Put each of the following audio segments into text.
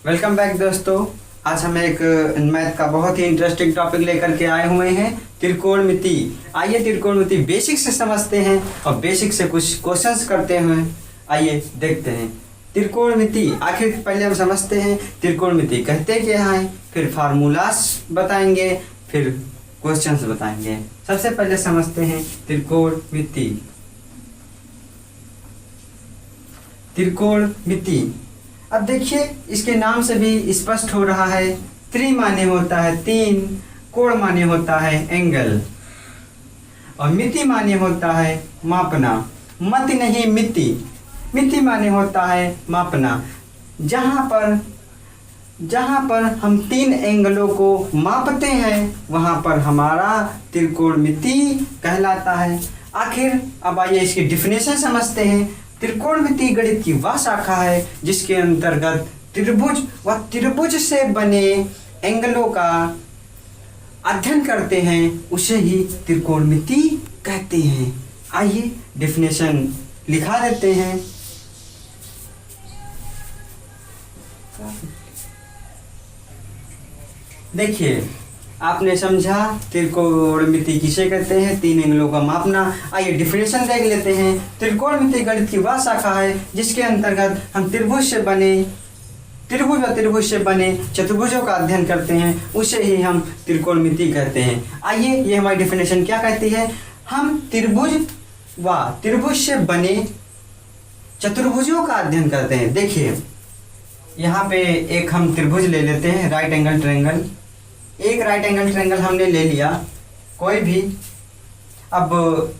Welcome back दोस्तों। आज हम एक मैथ का बहुत ही इंटरेस्टिंग टॉपिक लेकर के आए हुए हैं, त्रिकोणमिति। आइए त्रिकोणमिति बेसिक से समझते हैं और बेसिक से कुछ क्वेश्चंस करते हैं। आइए देखते हैं त्रिकोणमिति। आखिर पहले हम समझते हैं त्रिकोणमिति कहते क्या है, फिर फार्मूलास बताएंगे, फिर क्वेश्चंस बताएंगे। सबसे पहले समझते हैं त्रिकोणमिति। त्रिकोणमिति, अब देखिए इसके नाम से भी स्पष्ट हो रहा है। त्रि माने होता है तीन, कोण माने होता है एंगल, और मिति माने होता है मापना। मति नहीं मिति, मिति माने होता है मापना। जहाँ पर हम तीन एंगलों को मापते हैं वहाँ पर हमारा त्रिकोणमिति कहलाता है। आखिर अब आइए इसकी डिफिनेशन समझते हैं। त्रिकोणमिति गणित की वह शाखा है जिसके अंतर्गत त्रिभुज व त्रिभुज से बने एंगलों का अध्ययन करते हैं, उसे ही त्रिकोणमिति कहते हैं। आइए डिफिनेशन लिखा देते हैं। देखिए आपने समझा त्रिकोणमिति किसे कहते हैं, तीन एंगलों का मापना। आइए डिफिनेशन देख लेते हैं। त्रिकोणमिति गणित की वह शाखा है जिसके अंतर्गत हम त्रिभुज व त्रिभुज से बने चतुर्भुजों का अध्ययन करते हैं, उसे ही हम त्रिकोणमिति कहते हैं। आइए ये हमारी डिफिनेशन क्या कहती है। हम त्रिभुज व त्रिभुज से बने चतुर्भुजों का अध्ययन करते हैं। देखिए यहाँ पे एक हम त्रिभुज ले लेते हैं, राइट एंगल ट्रायंगल। एक राइट एंगल ट्रायंगल हमने ले लिया कोई भी। अब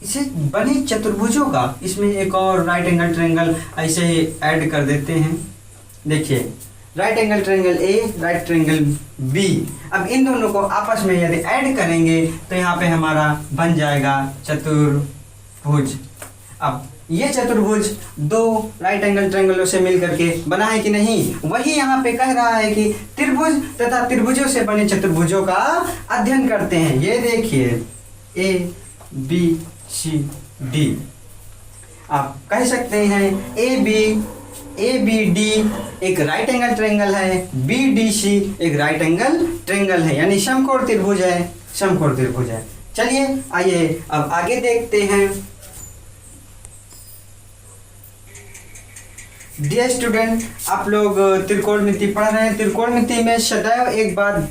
इसे बने चतुर्भुजों का, इसमें एक और राइट एंगल ट्रायंगल ऐसे ही ऐड कर देते हैं। देखिए right angle triangle A, right triangle B. अब इन दोनों को आपस में यदि ऐड करेंगे तो यहाँ पे हमारा बन जाएगा चतुर्भुज। अब ये चतुर्भुज दो राइट एंगल ट्रायंगलों से मिलकर के बना है कि नहीं, वही यहाँ पे कह रहा है कि त्रिभुज तथा त्रिभुजों से बने चतुर्भुजों का अध्ययन करते हैं। ये देखिए ए बी सी डी, आप कह सकते हैं ए बी डी एक राइट एंगल ट्रायंगल है, बी डी सी एक राइट एंगल ट्रायंगल है, यानी समकोण त्रिभुज है, समकोण त्रिभुज है। चलिए आइए अब आगे देखते हैं। डियर स्टूडेंट, आप लोग त्रिकोणमिति पढ़ रहे हैं। त्रिकोणमिति में सदैव एक बात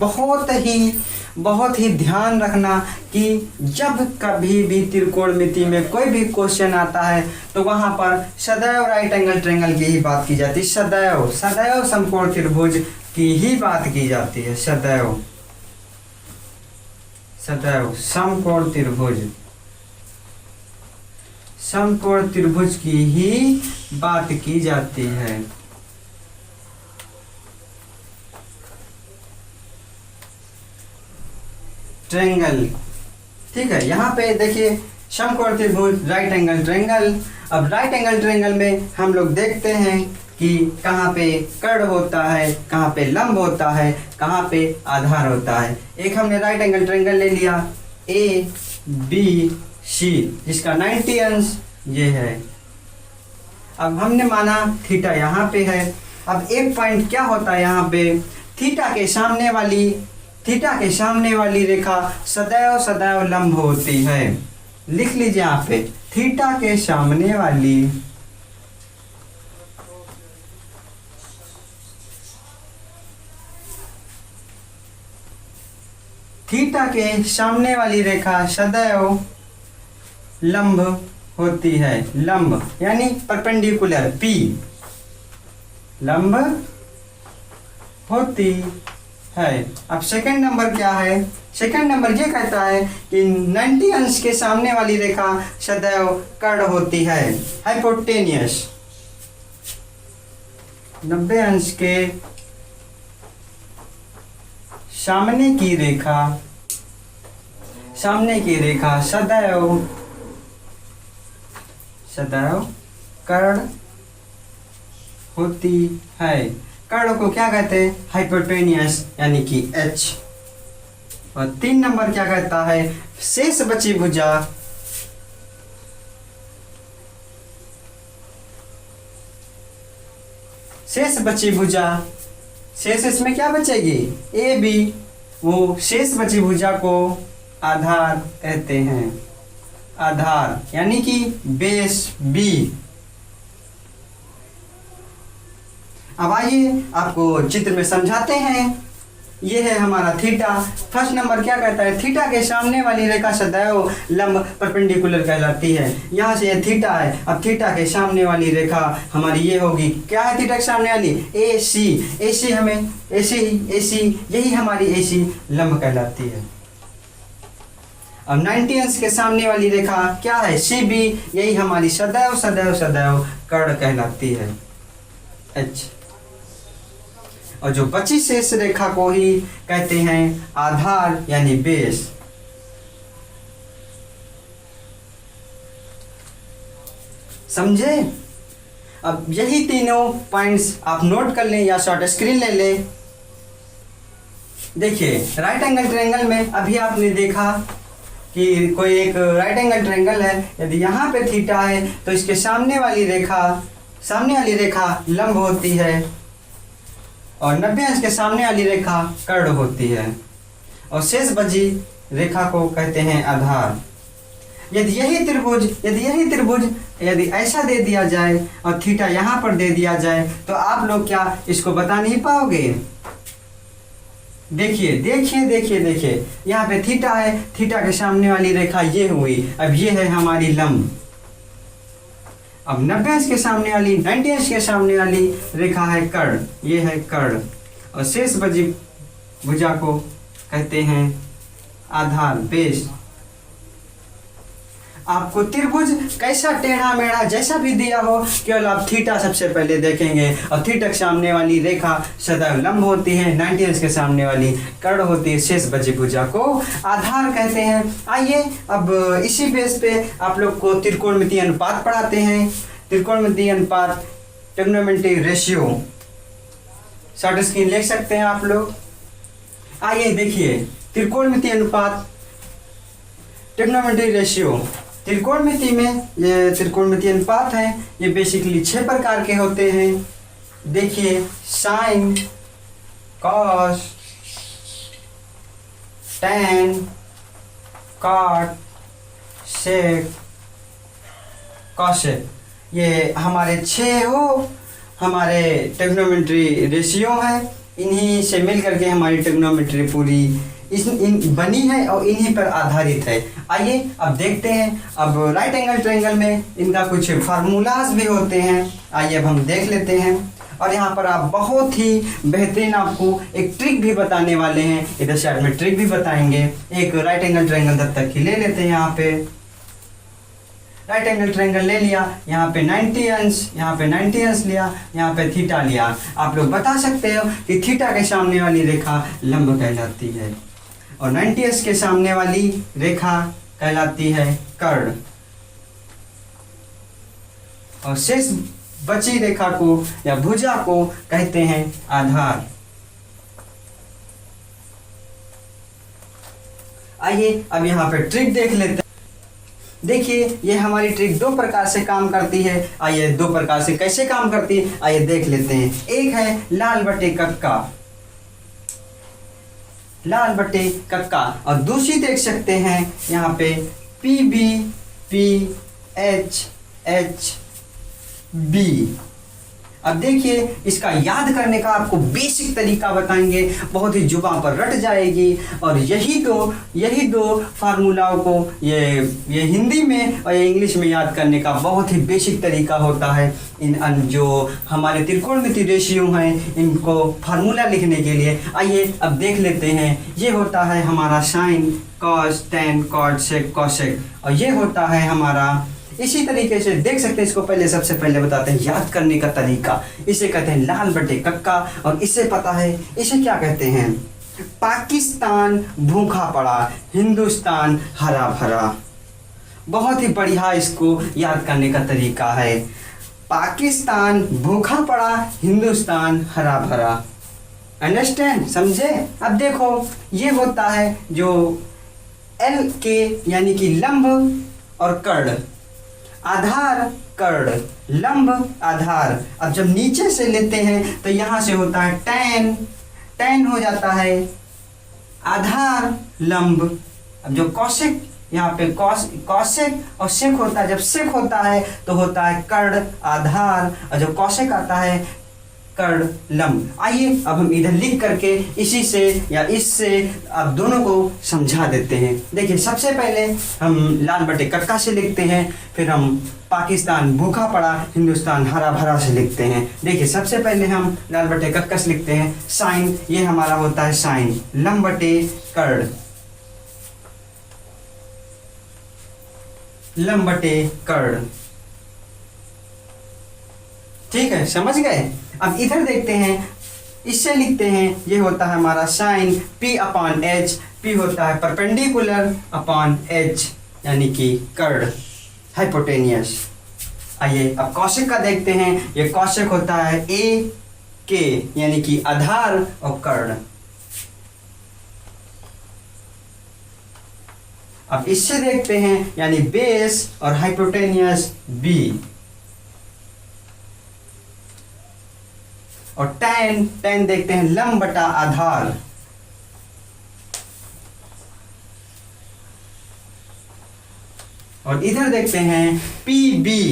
बहुत ही ध्यान रखना कि जब कभी भी त्रिकोणमिति में कोई भी क्वेश्चन आता है तो वहाँ पर सदैव राइट एंगल ट्रायंगल की ही बात की जाती है। सदैव समकोण त्रिभुज की ही बात की जाती है। सदैव समकोण त्रिभुज की ही बात की जाती है। ट्रायंगल, ठीक है। यहाँ पे देखिए समकोण त्रिभुज, राइट एंगल ट्रायंगल। अब राइट एंगल ट्रायंगल में हम लोग देखते हैं कि कहाँ पे कर्ण होता है, कहाँ पे लंब होता है, कहाँ पे आधार होता है। एक हमने राइट एंगल ट्रायंगल ले लिया ए बी सी, जिसका 90 अंश ये है। अब हमने माना थीटा यहाँ पे है। अब एक पॉइंट क्या होता है यहाँ पे, थीटा के सामने वाली रेखा सदैव लंब होती है। लिख लीजिए यहाँ पे, थीटा के सामने वाली रेखा सदैव लंब होती है। लंब यानी परपेंडिकुलर, पी लंब होती है। अब सेकंड नंबर क्या है, सेकंड नंबर ये कहता है कि 90 अंश के सामने वाली रेखा सदैव कर्ण होती है, हाइपोटेनियस। 90 अंश के सामने की रेखा सदैव कर्ण होती है। कर्ण को क्या कहते हैं, हाइपोटेनियस, यानी कि H। और 3 नंबर क्या कहता है, शेष बची भुजा शेष बची भुजा, शेष इसमें क्या बचेगी, ए बी, वो शेष बची भुजा को आधार कहते हैं, आधार यानी कि बेस बी। अब आइए आपको चित्र में समझाते हैं। ये है हमारा थीटा। फर्स्ट नंबर क्या कहता है, थीटा के सामने वाली रेखा सदैव लंब परपेंडिकुलर कहलाती है। यहाँ से ये थीटा है, अब थीटा के सामने वाली रेखा हमारी ये होगी, क्या है थीटा के सामने वाली, ए सी। ए सी हमें ए सी यही हमारी ए सी लंब कहलाती है। अब 90 अंश के सामने वाली रेखा क्या है, सी बी, यही हमारी सदैव सदैव सदैव कर्ण कहलाती है, एच। और जो बची शेष रेखा को ही कहते हैं आधार यानी बेस। समझे? अब यही तीनों पॉइंट्स आप नोट कर लें या शॉर्ट स्क्रीन ले लें। देखिए राइट एंगल ट्रायंगल में अभी आपने देखा कि कोई एक राइट एंगल ट्रायंगल है, यदि यहाँ पे थीटा है तो इसके सामने वाली रेखा लंब होती है और 90 अंश के सामने वाली रेखा कर्ण होती है और शेष बची रेखा को कहते हैं आधार। यदि यही त्रिभुज यदि ऐसा दे दिया जाए और थीटा यहाँ पर दे दिया जाए तो आप लोग क्या इसको बता नहीं पाओगे? देखिए यहाँ पे थीटा है, थीटा के सामने वाली रेखा ये हुई, अब ये है हमारी लंब। अब 90 अंश के सामने वाली 90 अंश के सामने वाली रेखा है कर्ण, ये है कर्ण और शेष बची भुजा को कहते हैं आधार, बेस। आपको त्रिभुज कैसा टेढ़ा मेढ़ा जैसा भी दिया हो, केवल आप थीटा सबसे पहले देखेंगे और थीटा के सामने वाली रेखा सदैव लंब होती है, 90 अंश के सामने वाली कर्ण होती है, शेष बची भुजा को आधार कहते हैं। आइए अब इसी बेस पे आप लोग को त्रिकोणमितीय अनुपात पढ़ाते हैं। त्रिकोणमितीय अनुपात, ट्रिग्नोमेट्रिक रेशियो, शॉर्ट स्क्रीन लिख सकते हैं आप लोग। आइए देखिए त्रिकोणमितीय अनुपात, ट्रिग्नोमेट्रिक रेशियो। त्रिकोणमिति में ये त्रिकोणमितीय अनुपात है, ये बेसिकली 6 प्रकार के होते हैं। देखिए साइन, कॉस, टैन, कॉट, सेक, कॉसेक, ये हमारे 6 हमारे ट्रिग्नोमेट्री रेशियो है। इन्हीं से मिल करके हमारी ट्रिग्नोमेट्री पूरी बनी है और इन्हीं पर आधारित है। आइए अब देखते हैं, अब राइट एंगल ट्रायंगल में इनका कुछ फार्मूलाज भी होते हैं, आइए अब हम देख लेते हैं। और यहाँ पर आप बहुत ही बेहतरीन आपको एक ट्रिक भी बताने वाले हैं, इधर साइड में ट्रिक भी बताएंगे। एक राइट एंगल ट्रायंगल तब तक की ले लेते हैं। यहाँ पे राइट एंगल ट्रायंगल ले लिया, यहाँ पे 90 अंश, यहाँ पे 90 अंश लिया, यहाँ पे थीटा लिया। आप लोग बता सकते हो कि थीटा के सामने वाली रेखा लंब कहलाती है और 90 अंश के सामने वाली रेखा कहलाती है कर्ण और शेष बची रेखा को या भुजा को कहते हैं आधार। आइए अब यहाँ पे ट्रिक देख लेते हैं। देखिए ये हमारी ट्रिक 2 प्रकार से काम करती है। आइए 2 प्रकार से कैसे काम करती है आइए देख लेते हैं। एक है लाल बटे कक्का, लाल बटे कक्का, और दूसरी देख सकते हैं यहाँ पे P B P H H B. अब देखिए इसका याद करने का आपको बेसिक तरीका बताएंगे, बहुत ही जुबान पर रट जाएगी। और यही दो फार्मूलाओं को ये हिंदी में और ये इंग्लिश में याद करने का बहुत ही बेसिक तरीका होता है। इन जो हमारे त्रिकोणमितीय रेशियो हैं इनको फार्मूला लिखने के लिए आइए अब देख लेते हैं। ये होता है हमारा साइन, कॉस, टैन, कॉट, सेक, कॉसेक, और ये होता है हमारा, इसी तरीके से देख सकते हैं। इसको सबसे पहले बताते हैं याद करने का तरीका। इसे कहते हैं लाल बटे कक्का और इसे पता है इसे क्या कहते हैं, पाकिस्तान भूखा पड़ा, हिंदुस्तान हरा भरा। बहुत ही बढ़िया इसको याद करने का तरीका है, पाकिस्तान भूखा पड़ा, हिंदुस्तान हरा भरा। अंडरस्टैंड, समझे? अब देखो ये होता है जो एल के यानी कि लंब और कर्ण। आधार कर्ण, लंब आधार। अब जब नीचे से लेते हैं तो यहाँ से होता है टैन, टैन हो जाता है आधार लंब। अब जो कौशिक, यहाँ पे कौशिक और सेक होता है, जब सेक होता है तो होता है कर्ण आधार, और जब कौशिक आता है कर्ण लंब। आइए अब हम इधर लिख करके इसी से या इससे अब दोनों को समझा देते हैं। देखिए सबसे पहले हम लाल बटे कक्का से लिखते हैं, फिर हम पाकिस्तान भूखा पड़ा हिंदुस्तान हरा भरा से लिखते हैं। देखिए सबसे पहले हम लाल बटे कक्का से लिखते हैं साइन, ये हमारा होता है साइन, लंब बटे कर्ण, लंब बटे कर्ण। ठीक है, समझ गए। अब इधर देखते हैं, इससे लिखते हैं, ये होता है हमारा sine P upon H, P होता है परपेंडिकुलर अपॉन H यानी कि कर्ण, हाइपोटेनियस। आइए अब कौशिक का देखते हैं, ये कौशिक होता है A K यानी कि आधार और कर्ण। अब इससे देखते हैं यानी बेस और हाइपोटेनियस B, और टैन, टैन देखते हैं लंब बटा आधार, और इधर देखते हैं P B,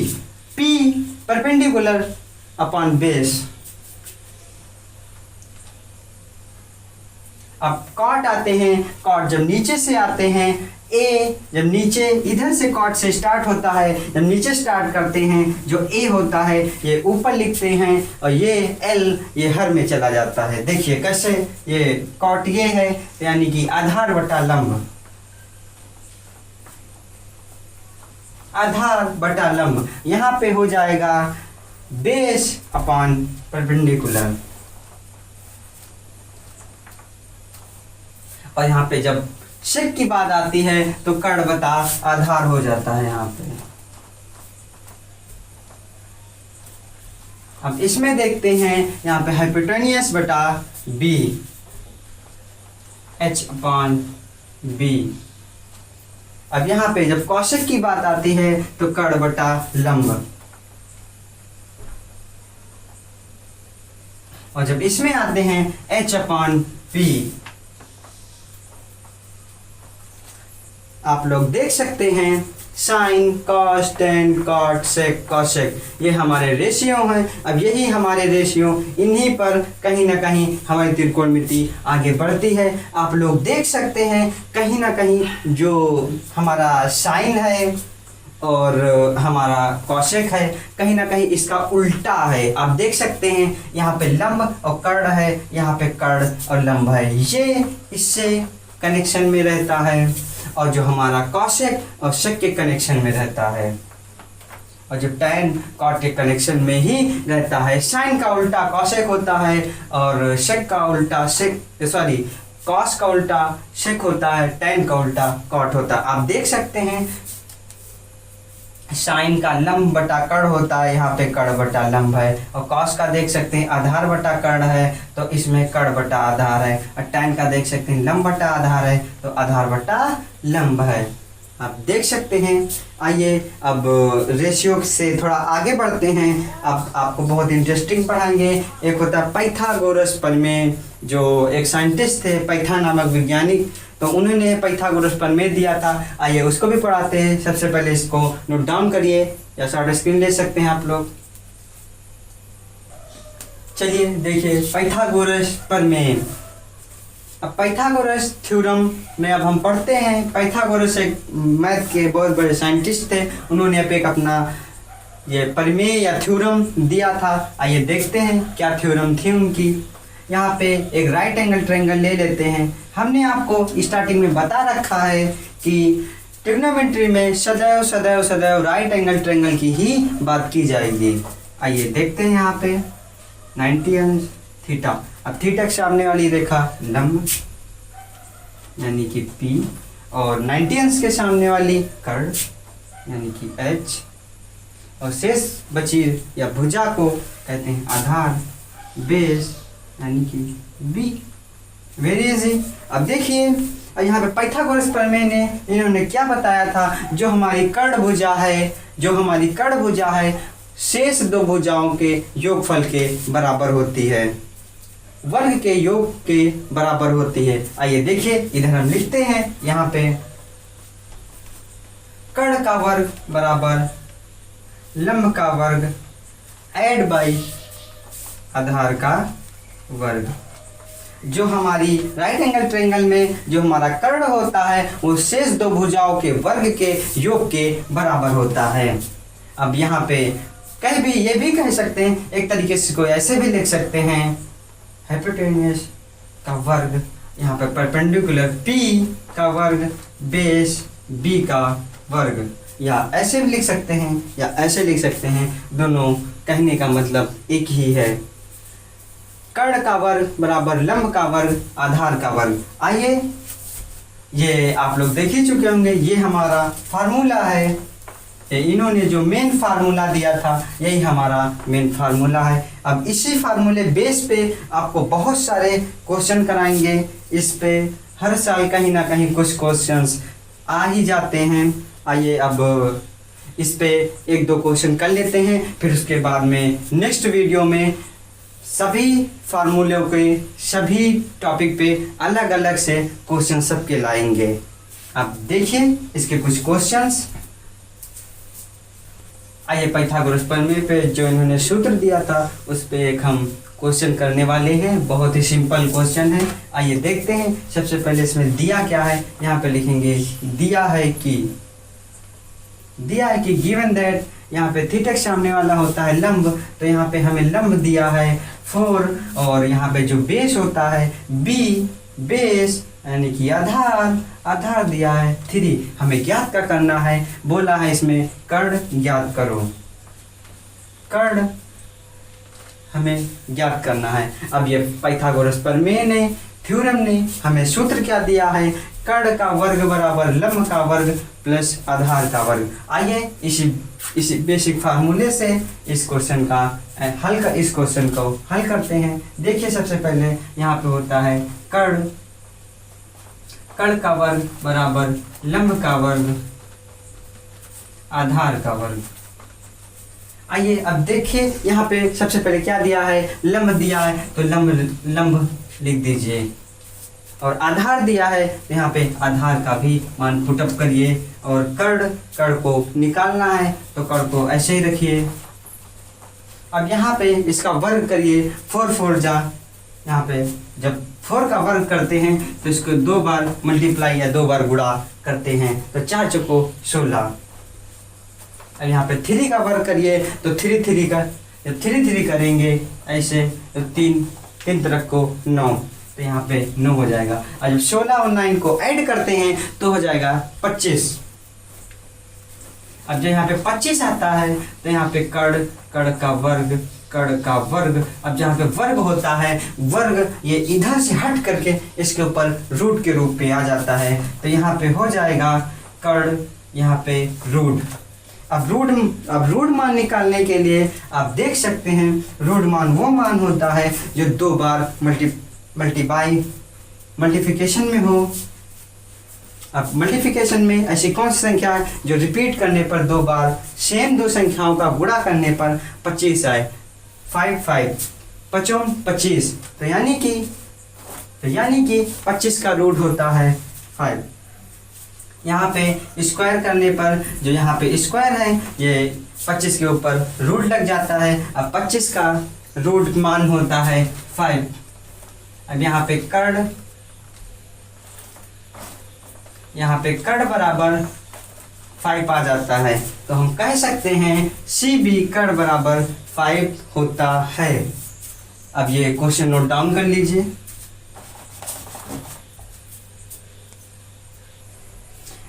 P perpendicular upon base. अब कॉट आते हैं, कॉट जब नीचे से आते हैं, ए जब नीचे इधर से कॉट से स्टार्ट होता है, जब नीचे स्टार्ट करते हैं जो ए होता है ये ऊपर लिखते हैं, और ये एल ये हर में चला जाता है। देखिए कैसे, ये कॉट ये है यानी कि आधार बटा लंब, आधार बटा लंब। यहाँ पे हो जाएगा बेस अपॉन परपेंडिकुलर, और यहाँ पे जब सेक की बात आती है तो कर्ण बटा आधार हो जाता है यहाँ पे। अब इसमें देखते हैं यहाँ पे हाइपोटेनियस बटा बी, H अपॉन बी। अब यहाँ पे जब कौशिक की बात आती है तो कर्ण बटा लंब, और जब इसमें आते हैं H अपॉन पी। आप लोग देख सकते हैं साइन, कॉस, टेन, कॉट, सेक, कौशिक, ये हमारे रेशियो हैं। अब यही हमारे रेशियो, इन्हीं पर कहीं ना कहीं हमारी त्रिकोणमिति आगे बढ़ती है। आप लोग देख सकते हैं कहीं ना कहीं जो हमारा साइन है और हमारा कौशिक है, कहीं ना कहीं इसका उल्टा है। आप देख सकते हैं यहाँ पे लंब और कर्ण है, यहाँ पे कर्ण और लंब है, ये इससे कनेक्शन में रहता है, और जो हमारा कौशिक और सेक के कनेक्शन में रहता है, और जो टैन कॉट के कनेक्शन में ही रहता है। साइन का उल्टा कौशिक होता है, और सेक का उल्टा कॉस का उल्टा सेक होता है, टैन का उल्टा कॉट होता है। आप देख सकते हैं साइन का लंब बटा कर्ण होता है, यहाँ पे कर्ण बटा लंब है, और कॉस का देख सकते हैं आधार बटा कर्ण है तो इसमें कर्ण बटा आधार है, और टैन का देख सकते हैं लंब बटा आधार है तो आधार बटा लंब है। आप देख सकते हैं। आइए अब रेशियो से थोड़ा आगे बढ़ते हैं। अब आपको बहुत इंटरेस्टिंग पढ़ाएंगे। एक होता है पाइथागोरस प्रमेय, जो एक साइंटिस्ट थे पाइथा नामक वैज्ञानिक, तो उन्होंने पाइथागोरस प्रमेय दिया था। आइए उसको भी पढ़ाते हैं। सबसे पहले इसको नोट डाउन करिए या शॉर्ट स्क्रीन ले सकते हैं आप लोग। चलिए देखिए पाइथागोरस प्रमेय। अब पाइथागोरस थ्योरम में अब हम पढ़ते हैं। पाइथागोरस एक मैथ के बहुत बड़े साइंटिस्ट थे। उन्होंने अब एक अपना ये प्रमेय या थ्योरम दिया था। आइए देखते हैं क्या थ्योरम थी उनकी। यहाँ पे एक राइट एंगल ट्रायंगल ले लेते हैं। हमने आपको स्टार्टिंग में बता रखा है कि ट्रिग्नोमेट्री में सदैव सदैव सदैव राइट एंगल ट्रायंगल की ही बात की जाएगी। आइए देखते हैं यहाँ पे 90 अंश थीटा। अब थीटा के सामने वाली रेखा लंब यानी कि P, और 90 अंश के सामने वाली कर्व यानी कि H, और शेष बची या भुजा को कहते हैं आधार, बेस यानी कि B। Very easy. अब देखिए और यहाँ पे पाइथागोरस प्रमेय ने इन्होंने क्या बताया था, जो हमारी कर्ण भुजा है शेष दो भुजाओं के योगफल के बराबर होती है, वर्ग के योग के बराबर होती है। आइए देखिए, इधर हम लिखते हैं यहाँ पे कर्ण का वर्ग बराबर लंब का वर्ग ऐड बाई आधार का वर्ग। जो हमारी राइट एंगल ट्रायंगल में जो हमारा कर्ण होता है वो शेष दो भुजाओं के वर्ग के योग के बराबर होता है। अब यहाँ पे कहीं भी ये भी कह सकते हैं, एक तरीके से कोई ऐसे भी लिख सकते हैं हाइपोटेन्यूस का वर्ग, यहाँ पे परपेंडिकुलर P का वर्ग बेस B का वर्ग, या ऐसे भी लिख सकते हैं या ऐसे लिख सकते हैं, दोनों कहने का मतलब एक ही है। कर्ण का वर्ग बराबर लंब का वर्ग आधार का वर्ग। आइए, ये आप लोग देख ही चुके होंगे, ये हमारा फार्मूला है, ये इन्होंने जो मेन फार्मूला दिया था यही हमारा मेन फार्मूला है। अब इसी फार्मूले बेस पे आपको बहुत सारे क्वेश्चन कराएंगे, इस पे हर साल कहीं ना कहीं कुछ क्वेश्चंस आ ही जाते हैं। आइए अब इस पे एक दो क्वेश्चन कर लेते हैं, फिर उसके बाद में नेक्स्ट वीडियो में सभी फार्मूलों के सभी टॉपिक पे अलग अलग से क्वेश्चन सबके लाएंगे। अब देखिए इसके कुछ क्वेश्चंस। आइए, पाइथागोरस प्रमेय पे जो इन्होंने सूत्र दिया था उस पे एक हम क्वेश्चन करने वाले हैं, बहुत ही सिंपल क्वेश्चन है। आइए देखते हैं। सबसे पहले इसमें दिया क्या है, यहाँ पे लिखेंगे दिया है कि गिवन दैट, यहाँ पे थीटा के सामने वाला होता है लंब, तो यहाँ पे हमें लंब दिया है 4, और यहाँ पे जो बेस होता है B, बेस यानी कि आधार दिया है 3। हमें ज्ञात क्या करना है, बोला है इसमें कर्ण ज्ञात करो, कर्ण हमें ज्ञात करना है। अब ये पाइथागोरस प्रमेय ने, थ्योरम ने हमें सूत्र क्या दिया है, कर्ण का वर्ग बराबर लंब का वर्ग प्लस आधार का वर्ग। आइए इसी बेसिक फार्मूले से इस क्वेश्चन को हल करते हैं। देखिए सबसे पहले यहाँ पे होता है कर्ण का वर्ग बराबर लंब का वर्ग आधार का वर्ग। आइए अब देखिए यहाँ पे सबसे पहले क्या दिया है, लंब दिया है तो लंब लिख दीजिए, और आधार दिया है तो यहाँ पे आधार का भी मान पुटअप करिए, और कर्ण को निकालना है तो कर्ण को ऐसे ही रखिए। अब यहाँ पे इसका वर्ग करिए, 4 जा, यहाँ पे जब 4 का वर्ग करते हैं तो इसको 2 बार मल्टीप्लाई या 2 बार गुणा करते हैं, तो 4 चौको 16। अब यहाँ पे 3 का वर्ग करिए तो 3 करेंगे ऐसे, तो 3 तरफ को 9, तो यहाँ पे 9 हो जाएगा। और जब 16 और 9 को ऐड करते हैं तो हो जाएगा 25। अब जब यहाँ पे 25 आता है तो यहाँ पे कर्ण का वर्ग, अब जहाँ पे वर्ग होता है, वर्ग ये इधर से हट करके इसके ऊपर रूट के रूप पे आ जाता है, तो यहाँ पे हो जाएगा कर्ण, यहाँ पे रूट। अब रूट मान निकालने के लिए आप देख सकते हैं, रूट मान वो मान होता है जो 2 बार मल्टीप्लिकेशन में हो। अब मल्टीप्लिकेशन में ऐसी कौन सी संख्या है जो रिपीट करने पर 2 बार सेम 2 संख्याओं का गुणा करने पर 25 आए, 5 25, तो यानी कि 25 का रूट होता है 5। यहाँ पे स्क्वायर करने पर जो यहाँ पे स्क्वायर है ये 25 के ऊपर रूट लग जाता है। अब 25 का रूट मान होता है 5। अब यहाँ पे कर्ण बराबर 5 आ जाता है, तो हम कह सकते हैं CB कर्ण बराबर 5 होता है। अब ये क्वेश्चन नोट डाउन कर लीजिए।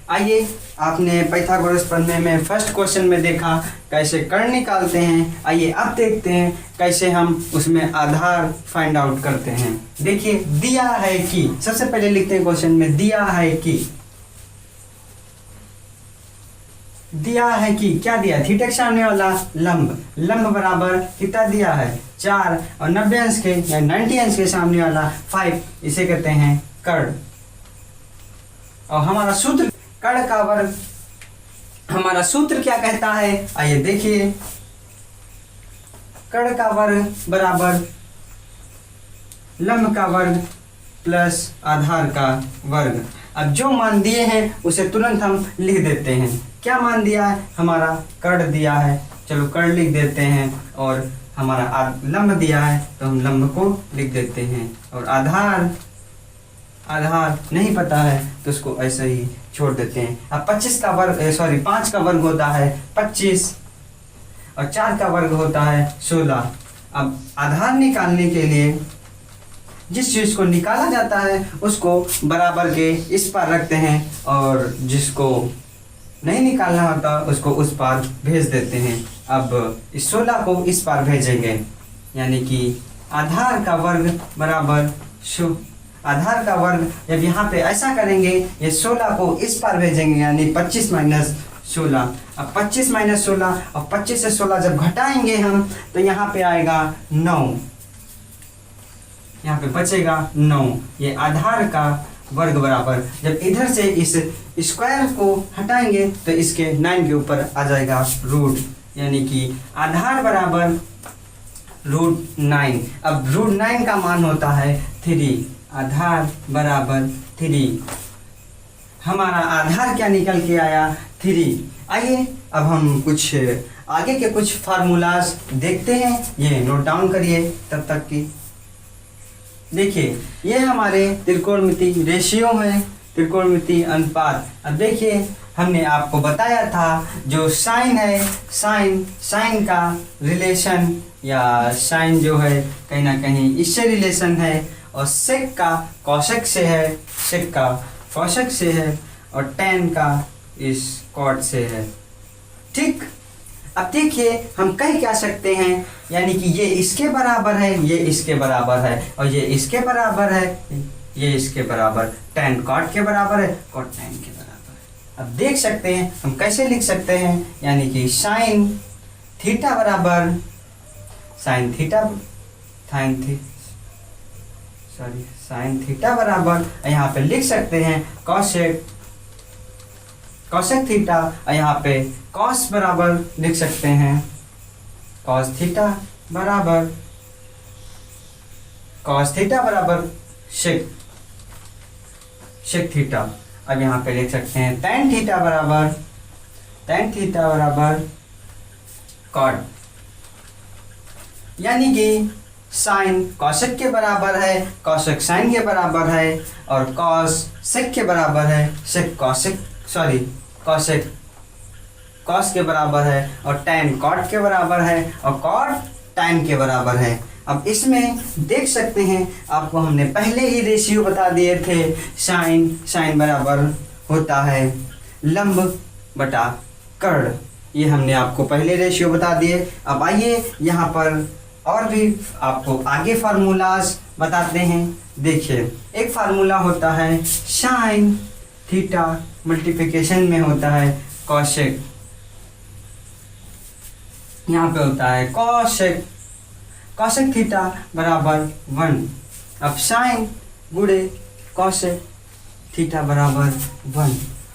आइए, आपने पाइथागोरस प्रमेय में फर्स्ट क्वेश्चन में देखा कैसे कर्ण निकालते हैं। आइए अब देखते हैं कैसे हम उसमें आधार फाइंड आउट करते हैं। देखिए दिया है कि, सबसे पहले लिखते हैं क्वेश्चन में दिया है कि क्या दिया, थीटा के सामने वाला लंब बराबर कितना दिया है 4, और 90 अंश के या 90 अंश के सामने वाला 5, इसे कहते हैं कर्ण। और हमारा सूत्र कर्ण का वर्ग, हमारा सूत्र क्या कहता है, आइए देखिए, कर्ण का वर्ग बराबर लंब का वर्ग प्लस आधार का वर्ग। अब जो मान दिए हैं उसे तुरंत हम लिख देते हैं। क्या मान दिया है, हमारा कर्ण दिया है, चलो कर्ण लिख देते हैं, और हमारा लंब दिया है तो हम लंब को लिख देते हैं, और आधार नहीं पता है तो उसको ऐसे ही छोड़ देते हैं। अब 25 का वर्ग 5 का वर्ग होता है 25, और 4 का वर्ग होता है 16। अब आधार निकालने के लिए जिस चीज को निकाला जाता है उसको बराबर के इस पार रखते हैं, और जिसको नहीं निकालना होता उसको उस पार भेज देते हैं। अब इस 16 को इस पार भेजेंगे, यानी कि आधार का वर्ग बराबर आधार का वर्ग, जब यहाँ पे ऐसा करेंगे ये 16 को इस पार भेजेंगे, यानी 25 माइनस 16। अब 25 माइनस 16 और 25 से 16 जब घटाएंगे हम तो यहाँ पे आएगा 9, यहाँ पे बचेगा 9। ये आधार का वर्ग बराबर, जब इधर से इस स्क्वायर को हटाएंगे तो इसके 9 के ऊपर आ जाएगा रूट, यानी कि आधार बराबर √9। अब √9 का मान होता है 3, आधार बराबर 3। हमारा आधार क्या निकल के आया, 3। आइए अब हम कुछ आगे के कुछ फार्मूलाज देखते हैं, ये नोट डाउन करिए तब तक की। देखिए ये हमारे त्रिकोणमिति रेशियो है, त्रिकोणमिति अनुपात। अब देखिए हमने आपको बताया था जो साइन है, साइन का रिलेशन या साइन जो है कहीं ना कहीं इससे रिलेशन है, और सेक का कॉसेक से है, सेक का कॉसेक से है, और टेन का इस कॉट से है। ठीक, अब देखिए हम कह क्या सकते हैं, यानी कि ये इसके बराबर है, ये इसके बराबर है, और ये इसके बराबर है, ये इसके बराबर, टेन कॉट के बराबर है, कॉट टेन के बराबर है। अब देख सकते हैं हम कैसे लिख सकते हैं, यानी कि साइन थीटा बराबर साइन थीटा बराबर, यहाँ पे लिख सकते हैं कॉसेक थीटा, और यहाँ पे कॉस बराबर लिख सकते हैं कॉस थीटा बराबर सेक थीटा। अब यहाँ पे लिख सकते हैं tan थीटा बराबर कॉट, यानी कि साइन कॉसेक के बराबर है, कॉसेक साइन के बराबर है, और कॉस सेक के बराबर है, सेक कॉसेक कॉस के बराबर है, और टैन कॉट के बराबर है, और कॉट टैन के बराबर है। अब इसमें देख सकते हैं आपको हमने पहले ही रेशियो बता दिए थे, साइन बराबर होता है लंब बटा कर्ण, ये हमने आपको पहले रेशियो बता दिए। अब आइए यहाँ पर और भी आपको आगे फार्मूलाज बताते हैं। देखिए एक फार्मूला होता है साइन थीटा मल्टीप्लिकेशन में होता है कॉसेक, यहाँ पे होता है कॉसेक थीटा बराबर 1। अब साइन गुणे कॉसेक थीटा बराबर 1।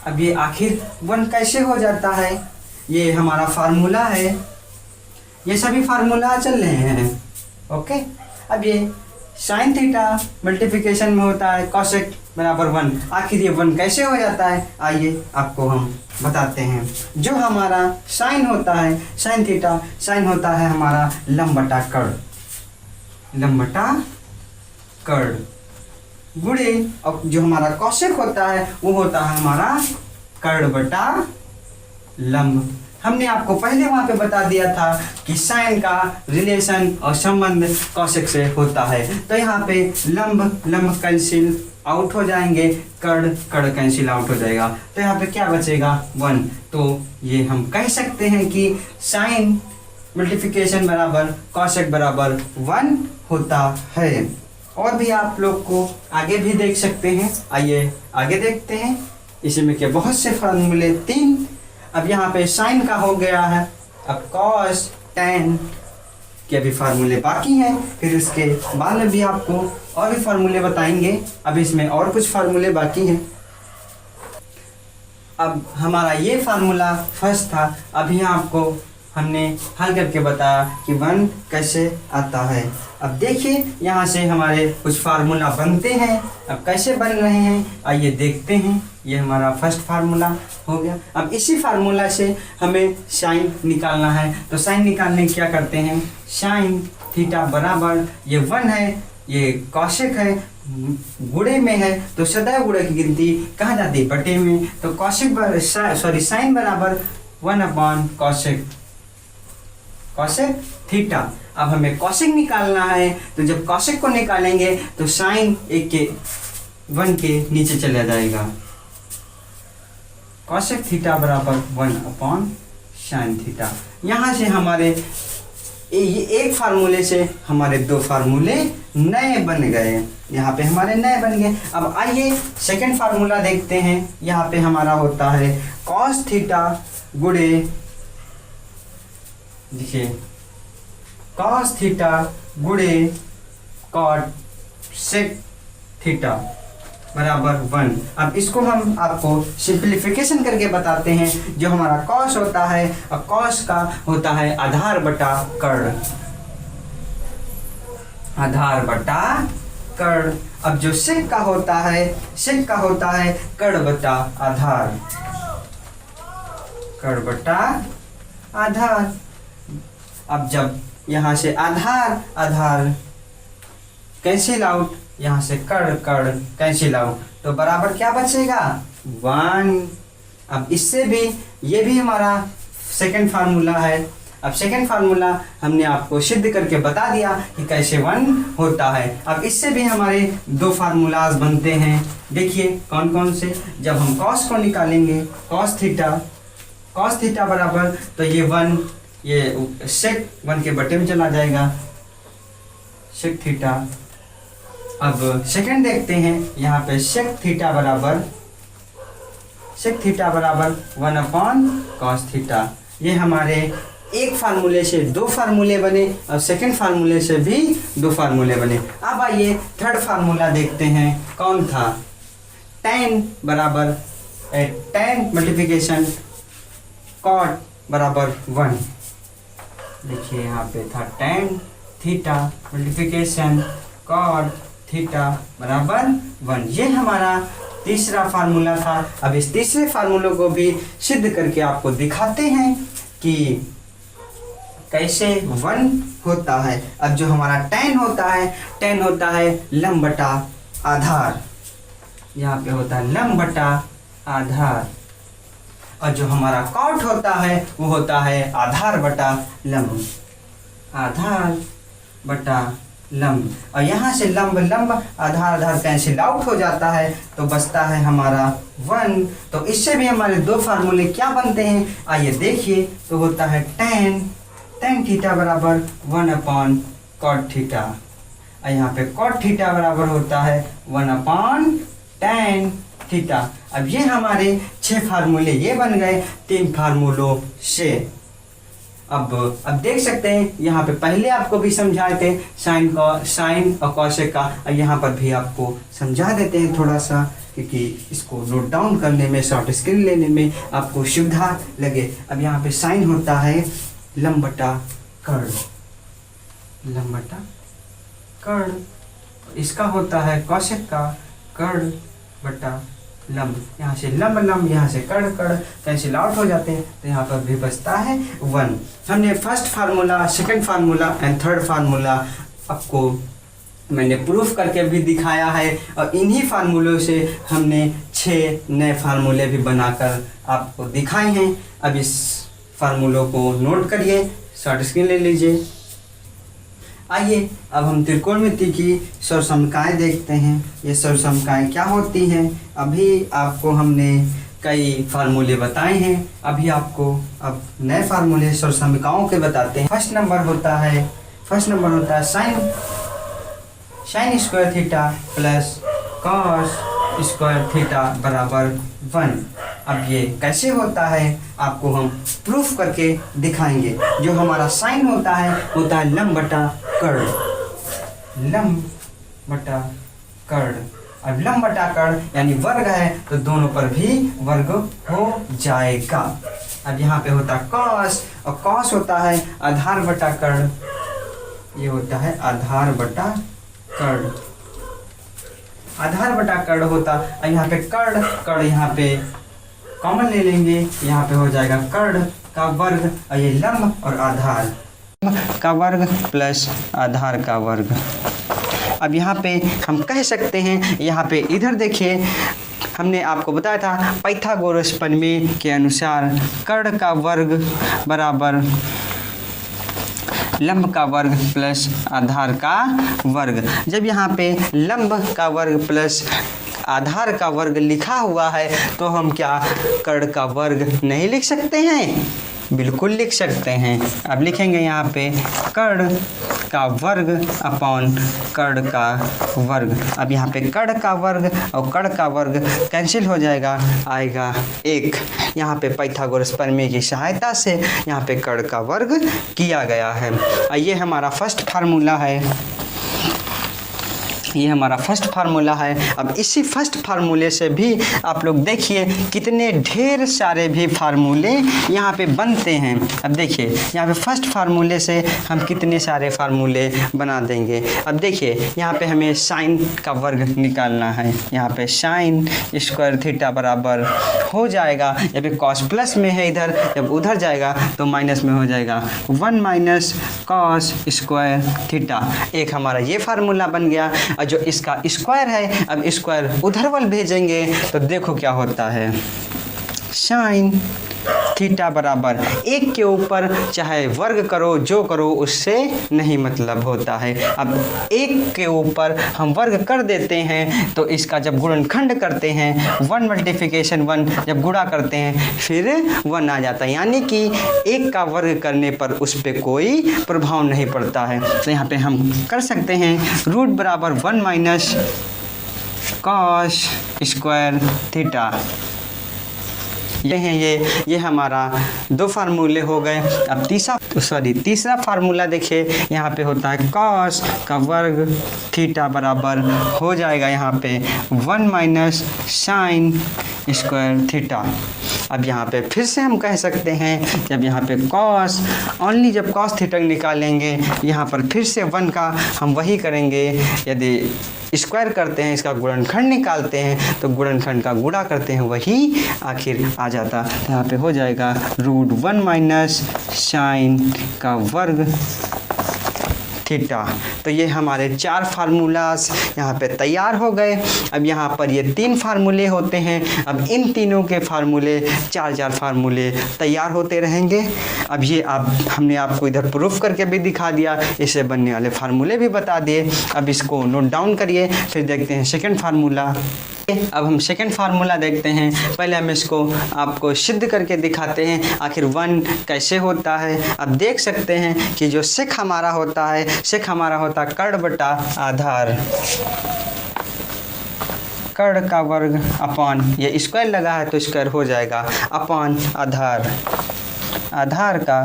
अब ये आखिर 1 कैसे हो जाता है, ये हमारा फार्मूला है, ये सभी फार्मूला चल रहे हैं। ओके, अब ये साइन थीटा मल्टीप्लिकेशन में होता है कॉसेक बराबर 1। आखिर ये 1 कैसे हो जाता है, आइए आपको हम बताते हैं। जो हमारा साइन होता है, साइन थीटा, साइन होता है हमारा लंब बटा कर्ण गुणे, और जो हमारा कॉसेक होता है वो होता है हमारा कर्ण बटा लंब। हमने आपको पहले वहाँ पे बता दिया था कि साइन का रिलेशन और संबंध कॉसेक से होता है, तो यहाँ पे लंब कैंसिल आउट हो जाएंगे, कर्ण कैंसिल आउट हो जाएगा, तो यहाँ पे क्या बचेगा 1। तो ये हम कह सकते हैं कि साइन मल्टीप्लिकेशन बराबर कॉसेक बराबर 1 होता है। और भी आप लोग को आगे भी देख सकते हैं, आइए आगे देखते हैं। इसमें के बहुत से फार्मूले 3। अब यहाँ पे साइन का हो गया है, अब कॉस टेन के भी फार्मूले बाकी हैं, फिर इसके बाद में भी आपको और भी फार्मूले बताएंगे। अब इसमें और कुछ फार्मूले बाकी हैं। अब हमारा ये फार्मूला फर्स्ट था, अभी आपको हमने हल करके बताया कि 1 कैसे आता है। अब देखिए यहाँ से हमारे कुछ फार्मूला बनते हैं। अब कैसे बन रहे हैं आइए देखते हैं। ये हमारा फर्स्ट फार्मूला हो गया। अब इसी फार्मूला से हमें साइन निकालना है, तो साइन निकालने क्या करते हैं, साइन थीटा बराबर ये 1 है, ये कौशिक है, गुणे में है तो सदैव गुणे की गिनती कहाँ जाती है, बटे में। तो कौशिक साइन बराबर 1/कौशिक कौशिक थीटा। अब हमें कौशिक निकालना है, तो जब कौशिक को निकालेंगे तो साइन 1 के नीचे चला जाएगा। कौशिक थीटा बराबर 1/साइन थीटा। यहाँ से हमारे एक फार्मूले से हमारे 2 फार्मूले नए बन गए। यहाँ पे हमारे नए बन गए। अब आइए सेकंड फार्मूला देखते हैं। यहाँ पे हमारा होता है कॉस थीटा गुणे, देखिए कॉस थीटा गुणे कॉट सेक थीटा बराबर 1। अब इसको हम आपको सिंप्लीफिकेशन करके बताते हैं। जो हमारा कॉस होता है, अब कॉस का होता है आधार बटा कर्ण, आधार बटा कर्ण। अब जो सेक का होता है, सेक का होता है कर्ण बटा आधार, कर्ण बटा आधार। अब जब यहाँ से आधार आधार कैंसिल आउट, यहाँ से कर्ण कर्ण कैंसिल आउट, तो बराबर क्या बचेगा 1। अब इससे भी ये भी हमारा सेकंड फार्मूला है। अब सेकंड फार्मूला हमने आपको सिद्ध करके बता दिया कि कैसे 1 होता है। अब इससे भी हमारे 2 फार्मूलाज बनते हैं। देखिए कौन कौन से। जब हम कॉस को निकालेंगे, कॉस थीटा बराबर, तो ये 1, ये सेक 1 के बटे में चला जाएगा, सेक थीटा। अब सेकंड देखते हैं। यहाँ पे सेक थीटा बराबर 1/कॉस थीटा। ये हमारे एक फार्मूले से 2 फार्मूले बने और सेकंड फार्मूले से भी 2 फार्मूले बने। अब आइए थर्ड फार्मूला देखते हैं। कौन था, tan बराबर tan मल्टीप्लिकेशन कॉट बराबर 1। देखिए यहाँ पे था tan theta multiplication cot theta बराबर 1। ये हमारा तीसरा फार्मूला था। अब इस तीसरे फार्मूले को भी सिद्ध करके आपको दिखाते हैं कि कैसे 1 होता है। अब जो हमारा tan होता है लंब बटा आधार, यहाँ पे होता है लंब बटा आधार। और जो हमारा कॉट होता है वो होता है आधार बटा लंब, आधार बटा लंब। और यहाँ से लंब लंब आधार आधार कैंसिल आउट हो जाता है, तो बचता है हमारा 1। तो इससे भी हमारे 2 फार्मूले क्या बनते हैं आइए देखिए। तो होता है tan थीटा बराबर 1/कॉट थीटा। और यहाँ पे कॉट थीटा बराबर होता है 1/tan थीटा। अब ये हमारे 6 फार्मूले ये बन गए 3 फार्मूलों से। अब देख सकते हैं यहाँ पे पहले आपको भी समझाए थे साइन और कॉसेक का, और यहाँ पर भी आपको समझा देते हैं थोड़ा सा, क्योंकि इसको नोट डाउन करने में, शॉर्ट स्क्रीन लेने में आपको सुविधा लगे। अब यहाँ पे साइन होता है लंब बटा कर्ण, लंब बटा कर्ण। इसका होता है कौशिक का कर्ण बटा लंब। यहाँ से लंब लंब, यहाँ से कर्ण कर्ण कैंसिल आउट हो जाते हैं, तो यहाँ पर भी बचता है 1। हमने first formula, second formula and third formula आपको मैंने प्रूफ करके भी दिखाया है, और इन्हीं फार्मूलों से हमने 6 नए फार्मूले भी बनाकर आपको दिखाए हैं। अब इस फार्मूलों को नोट करिए, शॉर्ट स्क्रीन ले लीजिए। आइए अब हम त्रिकोणमिति की सर्वसमकाएं देखते हैं। ये सर्वसमकाएं क्या होती हैं, अभी आपको हमने कई फार्मूले बताए हैं, अभी आपको अब नए फार्मूले सर्वसमकाओं के बताते हैं। फर्स्ट नंबर होता है sine square theta plus cos square theta बराबर 1। अब ये कैसे होता है आपको हम प्रूफ करके दिखाएंगे। जो हमारा साइन होता है लंब बटा कर्ण, लंब बटा कर्ण। अब लंब बटा कर्ण यानी वर्ग है तो दोनों पर भी वर्ग हो जाएगा। अब यहाँ पे होता कॉस और कॉस होता है आधार बटा कर्ण, ये होता है आधार बटा कर्ण, आधार बटा कर्ण होता। और यहाँ पे कर्ण यहाँ पे कॉमन ले लेंगे, यहाँ पे हो जाएगा कर्ण का वर्ग और ये लंब और आधार का वर्ग प्लस आधार का वर्ग। अब यहाँ पे हम कह सकते हैं, यहाँ पे इधर देखिए हमने आपको बताया था पाइथागोरस प्रमेय के अनुसार कर्ण का वर्ग बराबर लंब का वर्ग प्लस आधार का वर्ग। जब यहाँ पे लंब का वर्ग प्लस आधार का वर्ग लिखा हुआ है तो हम क्या कर्ण का वर्ग नहीं लिख सकते हैं? बिल्कुल लिख सकते हैं। अब लिखेंगे यहाँ पे कर्ण का वर्ग अपॉन कर्ण का वर्ग। अब यहाँ पे कर्ण का वर्ग और कर्ण का वर्ग कैंसिल हो जाएगा, आएगा 1। यहाँ पे पाइथागोरस प्रमेय की सहायता से यहाँ पे कर्ण का वर्ग किया गया है। ये हमारा फर्स्ट फार्मूला है, ये हमारा फर्स्ट फार्मूला है। अब इसी फर्स्ट फार्मूले से भी आप लोग देखिए कितने ढेर सारे भी फार्मूले यहाँ पे बनते हैं। अब देखिए यहाँ पे फर्स्ट फार्मूले से हम कितने सारे फार्मूले बना देंगे। अब देखिए यहाँ पे हमें साइन का वर्ग निकालना है, यहाँ पे साइन स्क्वायर थीटा बराबर हो जाएगा, जब कॉस प्लस में है इधर, जब उधर जाएगा तो माइनस में हो जाएगा 1 माइनस कॉस स्क्वायर थीटा। एक हमारा ये फार्मूला बन गया। जो इसका स्क्वायर है, अब स्क्वायर उधर वाल भेजेंगे तो देखो क्या होता है, साइन थीटा बराबर 1 के ऊपर चाहे वर्ग करो जो करो उससे नहीं मतलब होता है। अब 1 के ऊपर हम वर्ग कर देते हैं तो इसका जब गुणनखंड करते हैं 1 मल्टीप्लिकेशन 1 जब गुणा करते हैं फिर 1 आ जाता है, यानी कि 1 का वर्ग करने पर उस पर कोई प्रभाव नहीं पड़ता है। तो यहाँ पे हम कर सकते हैं रूट बराबर 1 माइनस कॉस स्क्वायर थीटा। ये हैं ये हमारा 2 फार्मूले हो गए। अब तीसरा फार्मूला देखिए, यहाँ पे होता है कॉस का वर्ग थीटा बराबर हो जाएगा यहाँ पे 1 माइनस साइन स्क्वायर थीटा। अब यहाँ पे फिर से हम कह सकते हैं, जब यहाँ पे कॉस ओनली जब कॉस थीटा निकालेंगे यहाँ पर फिर से 1 का हम वही करेंगे, यदि स्क्वायर करते हैं इसका गुणनखंड निकालते हैं तो गुणनखंड का गुणा करते हैं वही आखिर आ जाता। यहाँ पे हो जाएगा रूट 1 माइनस साइन का वर्ग थीटा। तो ये हमारे 4 फार्मूलास यहाँ पे तैयार हो गए। अब यहाँ पर ये 3 फार्मूले होते हैं। अब इन तीनों के फार्मूले 4 फार्मूले तैयार होते रहेंगे। अब ये हमने आपको इधर प्रूफ करके भी दिखा दिया, इससे बनने वाले फार्मूले भी बता दिए। अब इसको नोट डाउन करिए, फिर देखते हैं सेकेंड फार्मूला। अब हम सेकेंड फार्मूला देखते हैं। पहले हम इसको आपको सिद्ध करके दिखाते हैं आखिर 1 कैसे होता है। अब देख सकते हैं कि जो सेक हमारा होता है, सेक हमारा होता है कर्ण बटा आधार, कर्ण का वर्ग अपॉन ये स्क्वायर लगा है तो स्क्वायर हो जाएगा अपॉन आधार, आधार का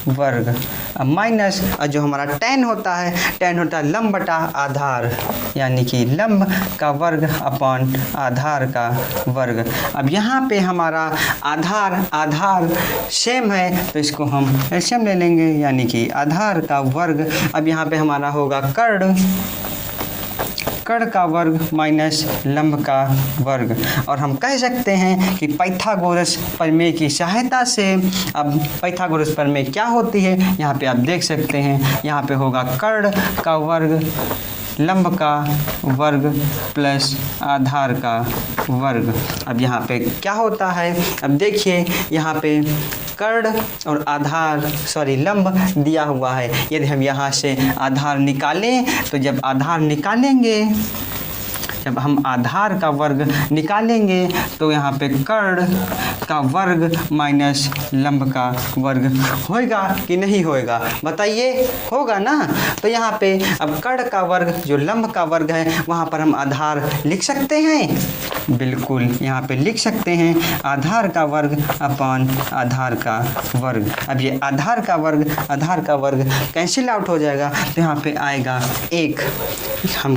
वर्ग माइनस जो हमारा tan होता है लंब बटा आधार, यानी कि लंब का वर्ग अपॉन आधार का वर्ग। अब यहाँ पे हमारा आधार सेम है तो इसको हम एलसीएम ले लेंगे, यानी कि आधार का वर्ग। अब यहाँ पे हमारा होगा कर्ण का वर्ग माइनस लंब का वर्ग। और हम कह सकते हैं कि पाइथागोरस प्रमेय की सहायता से, अब पाइथागोरस प्रमेय क्या होती है यहाँ पे आप देख सकते हैं, यहाँ पे होगा कर्ण का वर्ग लंब का वर्ग प्लस आधार का वर्ग। अब यहाँ पे क्या होता है, अब देखिए यहाँ पे कर्ण और लंब दिया हुआ है। यदि हम यहाँ से आधार निकालें तो जब आधार निकालेंगे, जब हम आधार का वर्ग निकालेंगे तो यहाँ पे कर्ण का वर्ग माइनस लंब का वर्ग होएगा कि नहीं होएगा, बताइए, होगा ना। तो यहाँ पे अब कर्ण का वर्ग जो लंब का वर्ग है वहाँ पर हम आधार लिख सकते हैं, बिल्कुल यहाँ पे लिख सकते हैं आधार का वर्ग अपॉन आधार का वर्ग। अब ये आधार का वर्ग कैंसिल आउट हो जाएगा तो यहाँ पे आएगा 1। हम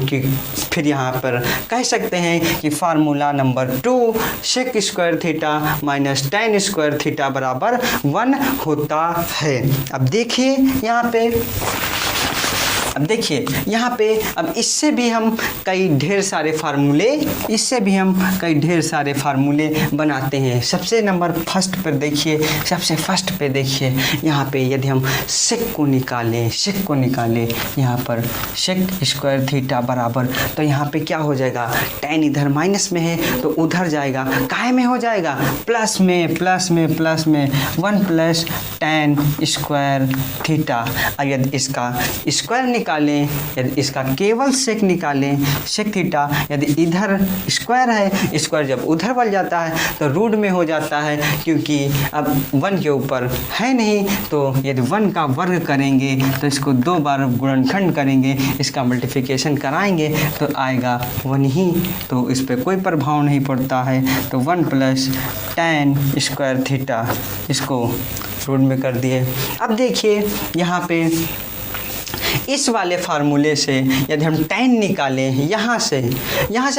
फिर यहाँ पर कह सकते हैं कि formula number 2 sec square theta minus tan square theta बराबर 1 होता है। अब देखिए यहाँ पे अब इससे भी हम कई ढेर सारे फार्मूले बनाते हैं। सबसे फर्स्ट पे देखिए यहाँ पे यदि हम सेक को निकालें यहाँ पर सेक स्क्वायर थीटा बराबर, तो यहाँ पे क्या हो जाएगा, टेन इधर माइनस में है तो उधर जाएगा, काहे में हो जाएगा, प्लस में 1 प्लस टेन स्क्वायर थीटा। और यदि इसका स्क्वायर निकालें, यदि इसका केवल सेक निकालें, सेक थीटा, यदि इधर स्क्वायर है, स्क्वायर जब उधर बढ़ जाता है तो रूट में हो जाता है, क्योंकि अब 1 के ऊपर है नहीं, तो यदि 1 का वर्ग करेंगे तो इसको 2 बार गुणनखंड करेंगे, इसका मल्टीप्लिकेशन कराएंगे तो आएगा 1 ही, तो इस पर कोई प्रभाव नहीं पड़ता है। तो 1 प्लस टेन स्क्वायर थीटा, इसको रूट में कर दिए। अब देखिए यहाँ पे इस वाले फार्मूले से यदि हम टेन निकालें, यहाँ से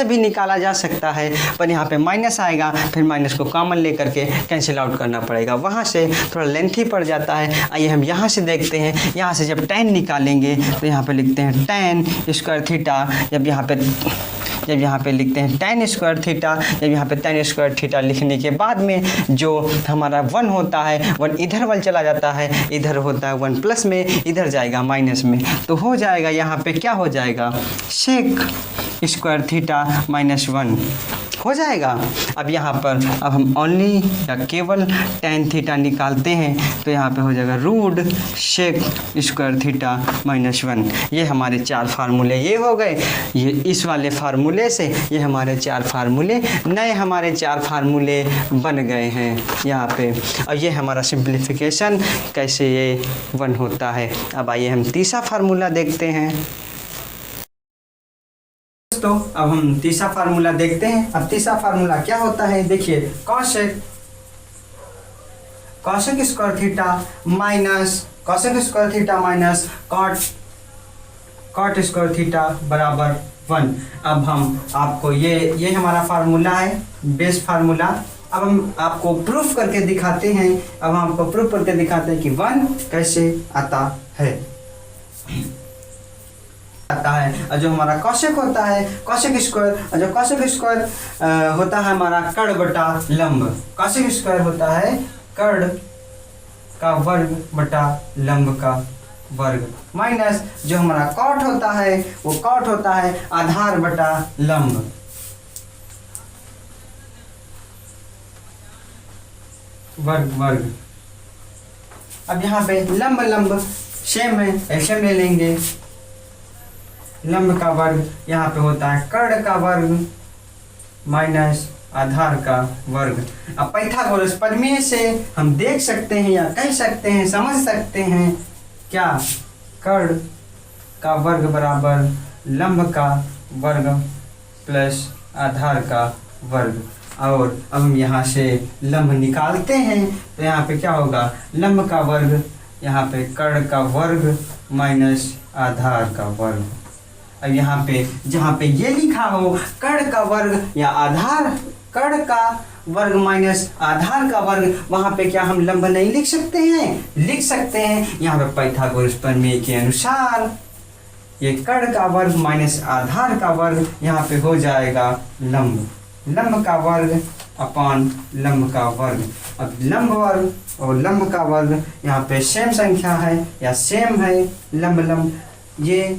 भी निकाला जा सकता है, पर यहाँ पे माइनस आएगा, फिर माइनस को कॉमन लेकर के कैंसिल आउट करना पड़ेगा, वहाँ से थोड़ा लेंथी पड़ जाता है। आइए हम यहाँ से देखते हैं, यहाँ से जब टेन निकालेंगे तो यहाँ पे लिखते हैं टेन स्क्वायर थीटा, जब यहाँ पे लिखते हैं टेन स्क्वायर थीटा, जब यहाँ पे टेन स्क्वायर थीटा लिखने के बाद में जो हमारा 1 होता है, 1 इधर वाल चला जाता है, इधर होता है 1 प्लस में, इधर जाएगा माइनस में, तो हो जाएगा यहाँ पे क्या हो जाएगा, सेक स्क्वायर थीटा माइनस 1 हो जाएगा। अब यहाँ पर अब हम ओनली या केवल टेन थीटा निकालते हैं, तो यहाँ पे हो जाएगा root sec square theta minus 1। ये हमारे 4 फार्मूले ये हो गए। ये इस वाले फार्मूले से ये हमारे 4 फार्मूले नए हमारे 4 फार्मूले बन गए हैं यहाँ पे। और ये हमारा सिंप्लीफिकेशन कैसे ये 1 होता है। अब आइए हम तीसरा फार्मूला देखते हैं। तो अब हम तीसरा फार्मूला देखते हैं। अब तीसरा फार्मूला क्या होता है, देखिए cosec square theta minus cot square theta बराबर 1। अब हम आपको ये हमारा फार्मूला है, बेस फार्मूला। अब हम आपको प्रूफ करके दिखाते हैं। कि 1 कैसे आता है। और जो हमारा कॉसेक होता है, कॉसेक स्क्वायर होता है हमारा कर्ण बटा लंब। कॉसेक स्क्वायर होता है कर्ण का वर्ग बटा लंब का वर्ग, माइनस जो हमारा कॉट होता है वो कॉट होता है आधार बटा लंब। वर्ग। अब यहाँ पे लंब सेम है, एलसीएम ले लेंगे। लंब का वर्ग यहाँ पे होता है कर्ण का वर्ग माइनस आधार का वर्ग। अब पाइथागोरस प्रमेय से हम देख सकते हैं या कह सकते हैं, समझ सकते हैं क्या, कर्ण का वर्ग बराबर लंब का वर्ग प्लस आधार का वर्ग। और अब हम यहाँ से लंब निकालते हैं तो यहाँ पे क्या होगा, लंब का वर्ग यहाँ पे कर्ण का वर्ग माइनस आधार का वर्ग। अब यहाँ पे जहाँ पे ये लिखा हो कर्ण का वर्ग या आधार, कर्ण का वर्ग माइनस आधार का वर्ग, वहाँ पे क्या हम लंब नहीं लिख सकते हैं? लिख सकते हैं। यहाँ पे पाइथागोरस प्रमेय के अनुसार ये कर्ण का वर्ग माइनस आधार का वर्ग यहाँ पे हो जाएगा लंब का वर्ग अपान लंब का वर्ग। अब लंब वर्ग और लंब का वर्ग यहाँ पे सेम संख्या है या सेम है, लंब ये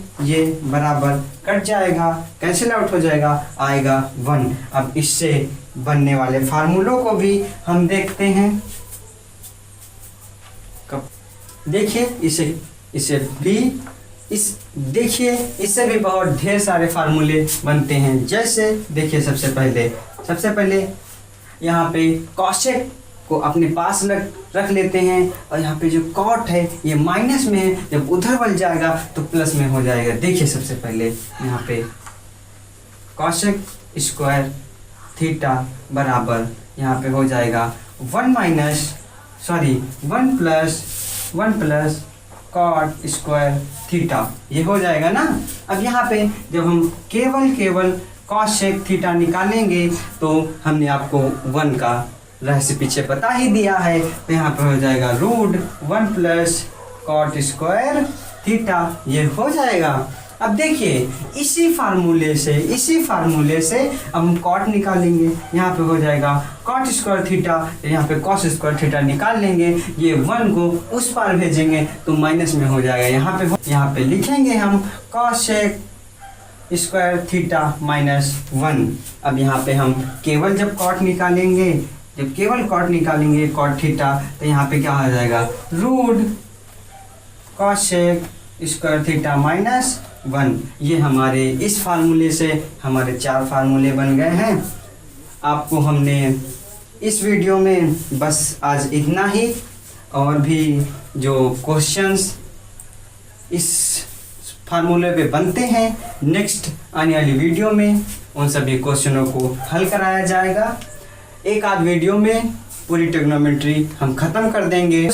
बराबर कट जाएगा, कैंसिल आउट हो जाएगा, आएगा 1। अब इससे बनने वाले फार्मूलों को भी हम देखते हैं। देखिए इससे भी बहुत ढेर सारे फार्मूले बनते हैं। जैसे देखिए सबसे पहले यहाँ पे कॉसेक को अपने पास रख लेते हैं और यहाँ पे जो कॉट है ये माइनस में है, जब उधर बढ़ जाएगा तो प्लस में हो जाएगा। देखिए सबसे पहले यहाँ पे कॉसेक स्क्वायर थीटा बराबर यहाँ पे हो जाएगा 1 प्लस कॉट स्क्वायर थीटा, ये हो जाएगा ना। अब यहाँ पे जब हम केवल कॉस सेक थीटा निकालेंगे तो हमने आपको 1 का रहस्य पीछे बता ही दिया है, तो यहाँ पे हो जाएगा √1 प्लस कॉट स्क्वायर थीटा, ये हो जाएगा। अब देखिए इसी फार्मूले से अब हम कॉट निकालेंगे, यहाँ पे हो जाएगा कॉट स्क्वायर थीटा, यहाँ पे कॉस स्क्वायर थीटा निकाल लेंगे, ये 1 को उस पार भेजेंगे तो माइनस में हो जाएगा। यहाँ पे लिखेंगे हम कॉस सेक स्क्वायर थीटा -1। अब यहाँ पे हम केवल जब कॉट निकालेंगे कॉट थीटा, तो यहाँ पे क्या हो जाएगा root cosec square theta -1। ये हमारे इस फार्मूले से हमारे 4 फार्मूले बन गए हैं। आपको हमने इस वीडियो में बस आज इतना ही, और भी जो क्वेश्चंस इस फार्मूले पे बनते हैं नेक्स्ट आने वाली वीडियो में उन सभी क्वेश्चनों को हल कराया जाएगा। एक आध वीडियो में पूरी ट्रिग्नोमेट्री हम ख़त्म कर देंगे।